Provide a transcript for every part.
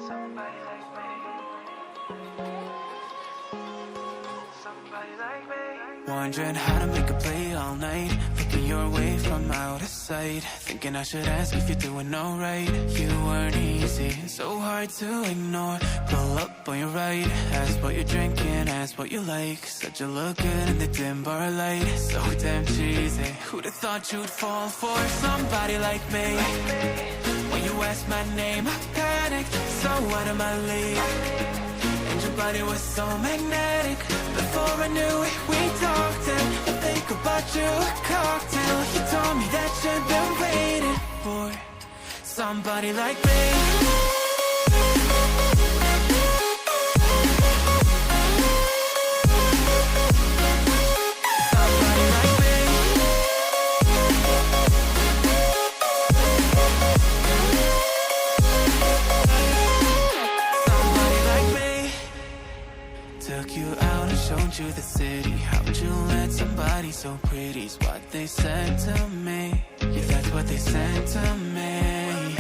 Somebody like me. Somebody like me. Wondering how to make a play all night, looking your way from out of sight, thinking I should ask if you're doing alright. You weren't easy, so hard to ignore. Pull up on your right, ask what you're drinking, ask what you like. Said you look good in the dim bar light, so damn cheesy. Who'd have thought you'd fall for somebody like me? When you asked my name, I panicked, so out of my league. And your body was so magnetic. Before I knew it, we talked, and I think about you a cocktail. You told me that you've been waiting for somebody like me. Somebody like me. Somebody like me. Took you out and showed you the city. How'd you let somebody so pretty's what they said to me? Yeah, that's what they said to me.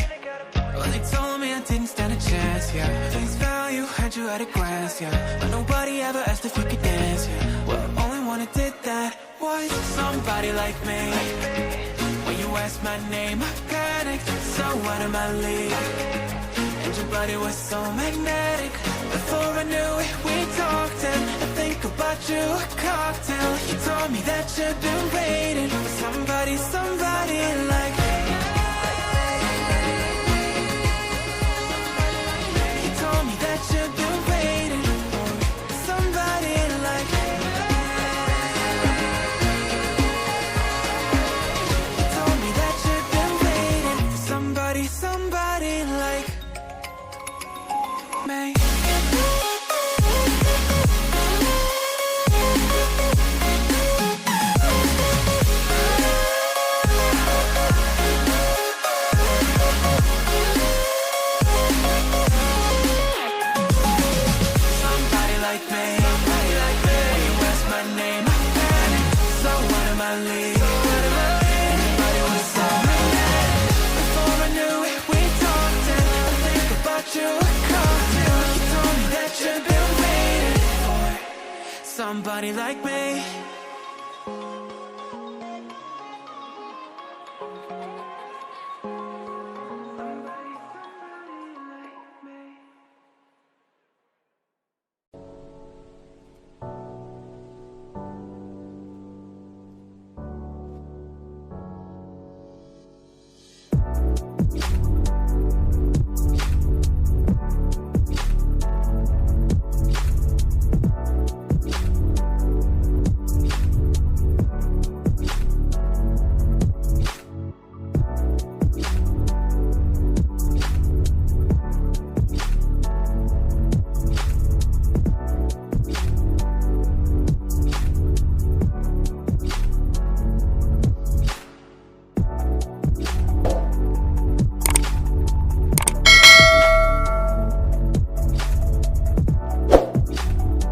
Well, they told me I didn't stand a chance, yeah. Face value, had you at a glance, yeah. But nobody ever asked if you could dance, yeah. Well, only one who did that was somebody like me. When you asked my name, I panicked, so out of my league. And your body was so magnetic. Before I knew it, we talked, and I think about you a cocktail. You told me that you've been waiting for somebody, somebody like me. You told me that you've been waiting for somebody like me. You told me that you've been waiting for somebody, somebody like me. Somebody like me.